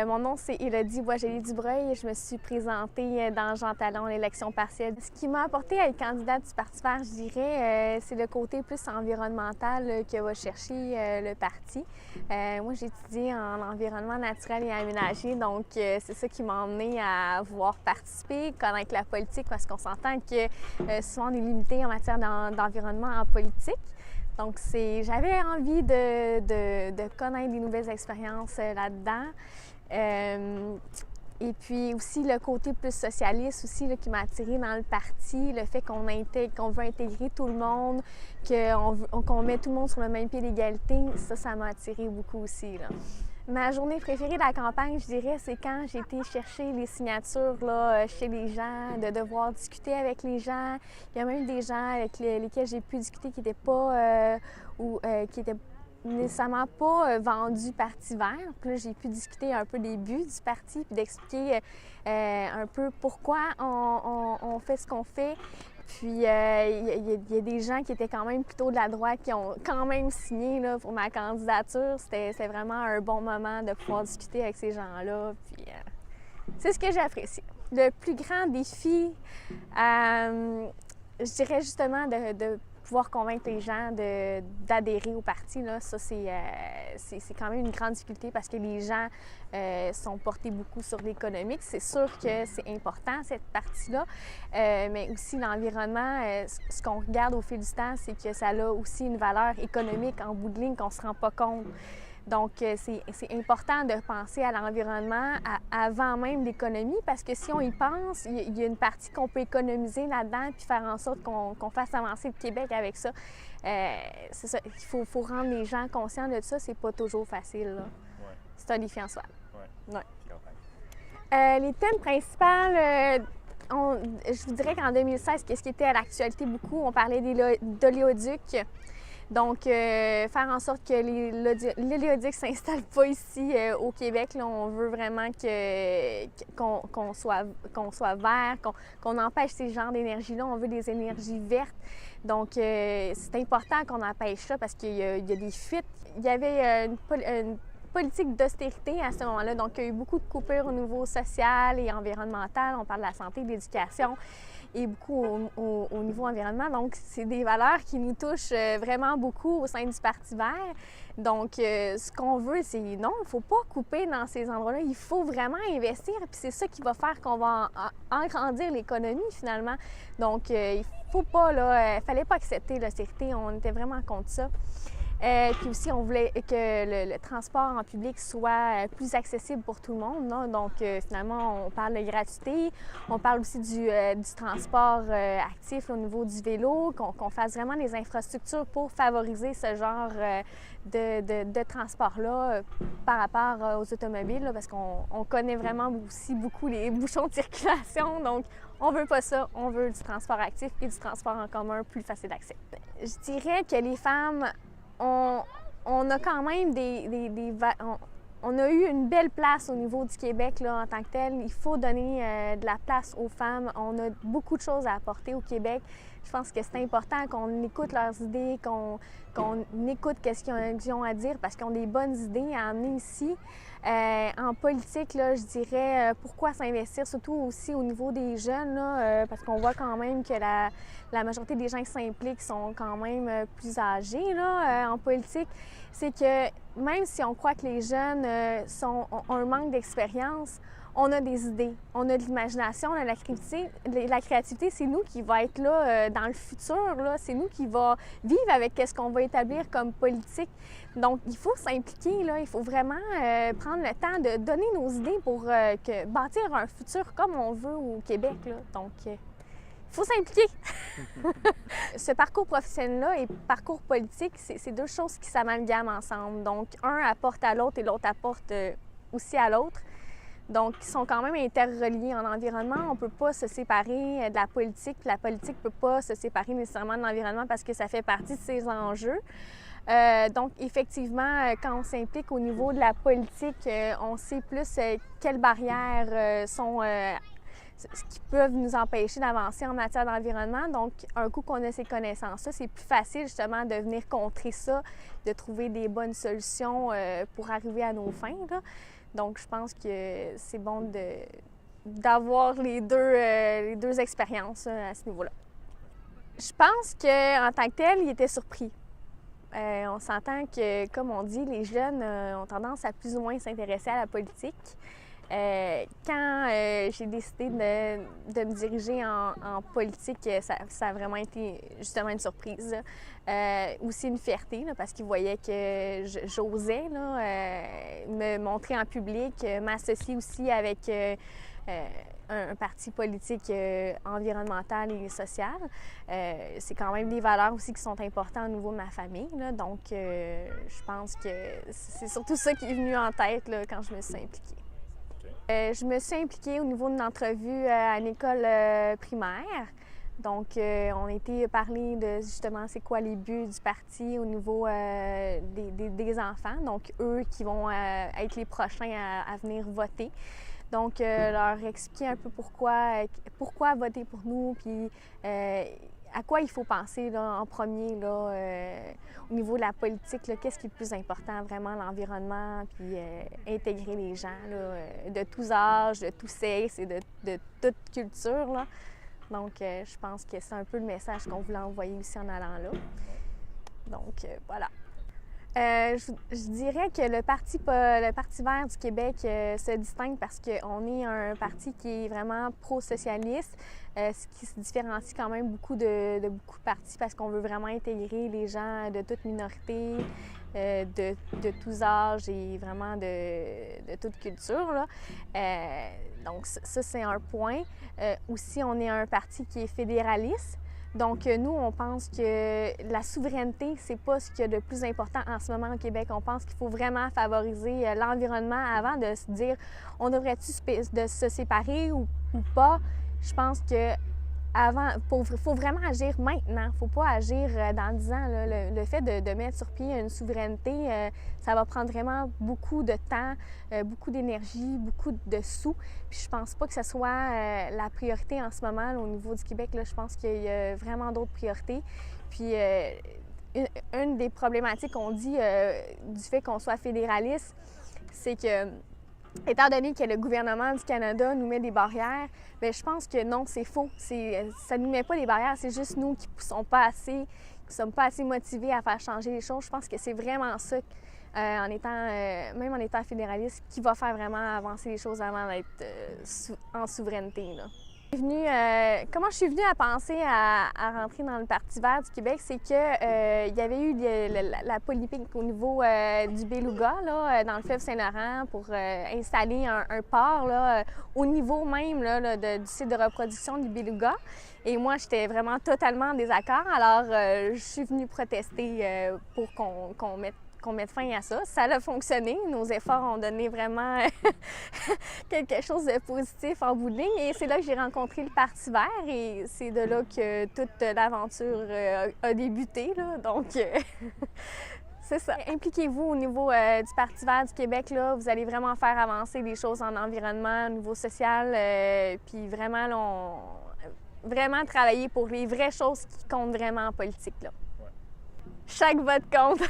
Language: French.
Mon nom, c'est Élodie Boisjoli-Dubreuil et je me suis présentée dans Jean Talon, l'élection partielle. Ce qui m'a apporté à être candidate du Parti vert, je dirais, c'est le côté plus environnemental que va chercher le parti. Moi, j'ai étudié en environnement naturel et aménagé, donc c'est ça qui m'a emmenée à vouloir participer, connaître la politique, parce qu'on s'entend que souvent on est limité en matière d'environnement en politique. Donc, j'avais envie de connaître des nouvelles expériences là-dedans. Et puis aussi le côté plus socialiste aussi là, qui m'a attirée dans le parti, le fait qu'on veut intégrer tout le monde, qu'on met tout le monde sur le même pied d'égalité, ça m'a attirée beaucoup aussi, là. Ma journée préférée de la campagne, je dirais, c'est quand j'ai été chercher les signatures là, chez les gens, de devoir discuter avec les gens. Il y a même des gens avec lesquels j'ai pu discuter qui n'étaient pas qui étaient nécessairement pas vendus Parti vert. Puis là, j'ai pu discuter un peu des buts du parti, puis d'expliquer un peu pourquoi on fait ce qu'on fait. Puis, il y a des gens qui étaient quand même plutôt de la droite qui ont quand même signé là, pour ma candidature. C'était vraiment un bon moment de pouvoir discuter avec ces gens-là. Puis, c'est ce que j'ai apprécié. Le plus grand défi, je dirais justement de pouvoir convaincre les gens d'adhérer au parti, là, ça, c'est quand même une grande difficulté parce que les gens sont portés beaucoup sur l'économique. C'est sûr que c'est important, cette partie-là, mais aussi l'environnement, ce qu'on regarde au fil du temps, c'est que ça a aussi une valeur économique en bout de ligne qu'on ne se rend pas compte. Donc, c'est important de penser à l'environnement avant même l'économie parce que si on y pense, il y a une partie qu'on peut économiser là-dedans puis faire en sorte qu'on fasse avancer le Québec avec ça. C'est ça, il faut rendre les gens conscients de ça, c'est pas toujours facile, là. Ouais. C'est un défi en soi. Ouais. Ouais. Les thèmes principaux, je vous dirais qu'en 2016, qu'est-ce qui était à l'actualité beaucoup, on parlait d'oléoducs. Donc, faire en sorte que l'oléoduc ne s'installe pas ici au Québec. Là, on veut vraiment qu'on soit vert, qu'on empêche ces genres d'énergie-là. On veut des énergies vertes. Donc, c'est important qu'on empêche ça parce qu'il y a des fuites. Il y avait une politique d'austérité à ce moment-là. Donc, il y a eu beaucoup de coupures au niveau social et environnemental. On parle de la santé, de l'éducation et beaucoup au niveau environnement. Donc, c'est des valeurs qui nous touchent vraiment beaucoup au sein du Parti vert. Donc, ce qu'on veut, c'est non, il ne faut pas couper dans ces endroits-là. Il faut vraiment investir. Puis c'est ça qui va faire qu'on va agrandir l'économie, finalement. Donc, il ne faut pas, là, il ne fallait pas accepter l'austérité. On était vraiment contre ça. Puis aussi, on voulait que le transport en public soit plus accessible pour tout le monde, non? Donc, finalement, on parle de gratuité. On parle aussi du transport actif au niveau du vélo, qu'on fasse vraiment des infrastructures pour favoriser ce genre de transport-là par rapport aux automobiles, là, parce qu'on connaît vraiment aussi beaucoup les bouchons de circulation. Donc, on veut pas ça. On veut du transport actif et du transport en commun plus facile d'accès. Je dirais que les femmes... On a quand même on a eu une belle place au niveau du Québec là, en tant que tel. Il faut donner de la place aux femmes. On a beaucoup de choses à apporter au Québec. Je pense que c'est important qu'on écoute leurs idées, qu'on écoute ce qu'ils ont à dire parce qu'ils ont des bonnes idées à amener ici. En politique, là, je dirais pourquoi s'investir, surtout aussi au niveau des jeunes, là, parce qu'on voit quand même que la majorité des gens qui s'impliquent sont quand même plus âgés là, en politique. C'est que même si on croit que les jeunes ont un manque d'expérience, on a des idées, on a de l'imagination, on a de la créativité. La créativité, c'est nous qui va être là dans le futur, là. C'est nous qui va vivre avec ce qu'on va établir comme politique. Donc, il faut s'impliquer, là. Il faut vraiment prendre le temps de donner nos idées pour bâtir un futur comme on veut au Québec, là. Donc, il faut s'impliquer. Ce parcours professionnel-là et parcours politique, c'est deux choses qui s'amalgament ensemble. Donc, un apporte à l'autre et l'autre apporte aussi à l'autre. Donc, ils sont quand même interreliés en environnement. On ne peut pas se séparer de la politique, puis la politique ne peut pas se séparer nécessairement de l'environnement parce que ça fait partie de ses enjeux. Donc, effectivement, quand on s'implique au niveau de la politique, on sait plus quelles barrières sont qui peuvent nous empêcher d'avancer en matière d'environnement. Donc, un coup qu'on a ces connaissances-là, c'est plus facile justement de venir contrer ça, de trouver des bonnes solutions pour arriver à nos fins, là. Donc, je pense que c'est bon d'avoir les deux expériences à ce niveau-là. Je pense qu'en tant que tel, il était surpris. On s'entend que, comme on dit, les jeunes ont tendance à plus ou moins s'intéresser à la politique. Quand j'ai décidé de me diriger en politique, ça a vraiment été justement une surprise. Aussi une fierté, là, parce qu'ils voyaient que j'osais me montrer en public, m'associer aussi avec un parti politique environnemental et social. C'est quand même des valeurs aussi qui sont importantes au niveau de ma famille. Là, donc, je pense que c'est surtout ça qui est venu en tête là, quand je me suis impliquée. Je me suis impliquée au niveau d'une entrevue à une école primaire. Donc, on a été parler de justement c'est quoi les buts du parti au niveau des enfants. Donc, eux qui vont être les prochains à venir voter. Donc, leur expliquer un peu pourquoi voter pour nous, puis à quoi il faut penser là, en premier là, au niveau de la politique, qu'est-ce qui est le plus important, vraiment l'environnement, puis intégrer les gens là, de tous âges, de tous sexe et de toute culture. Là. Donc, je pense que c'est un peu le message qu'on voulait envoyer aussi en allant là. Donc, voilà. Je dirais que le Parti vert du Québec se distingue parce qu'on est un parti qui est vraiment pro-socialiste, ce qui se différencie quand même beaucoup de beaucoup de partis parce qu'on veut vraiment intégrer les gens de toute minorité, de tous âges et vraiment de toute culture. Là. Donc ça, c'est un point. Aussi, on est un parti qui est fédéraliste. Donc, nous, on pense que la souveraineté, c'est pas ce qu'il y a de plus important en ce moment au Québec. On pense qu'il faut vraiment favoriser l'environnement avant de se dire on devrait-tu se séparer ou pas. Je pense que faut vraiment agir maintenant. Il ne faut pas agir dans 10 ans. Là. Le fait de mettre sur pied une souveraineté, ça va prendre vraiment beaucoup de temps, beaucoup d'énergie, beaucoup de sous. Puis je pense pas que ce soit la priorité en ce moment là, au niveau du Québec. Là, je pense qu'il y a vraiment d'autres priorités. Puis une des problématiques qu'on dit du fait qu'on soit fédéraliste, c'est que étant donné que le gouvernement du Canada nous met des barrières, bien, je pense que non, c'est faux. Ça ne nous met pas des barrières, c'est juste nous qui ne sommes pas assez motivés à faire changer les choses. Je pense que c'est vraiment ça, même en étant fédéraliste, qui va faire vraiment avancer les choses avant d'être en souveraineté. Là. Comment je suis venue à penser à rentrer dans le Parti vert du Québec, c'est que il y avait eu la polémique au niveau du beluga, là, dans le fleuve Saint-Laurent, pour installer un port là, au niveau même là, du site de reproduction du beluga. Et moi, j'étais vraiment totalement en désaccord. Alors, je suis venue protester pour qu'on mette fin à ça. Ça a fonctionné. Nos efforts ont donné vraiment quelque chose de positif en bout de ligne. Et c'est là que j'ai rencontré le Parti vert et c'est de là que toute l'aventure a débuté. Là. Donc, c'est ça. Impliquez-vous au niveau du Parti vert du Québec. Là. Vous allez vraiment faire avancer les choses en environnement, au niveau social. Puis vraiment, là, vraiment travailler pour les vraies choses qui comptent vraiment en politique. Là. Chaque vote compte.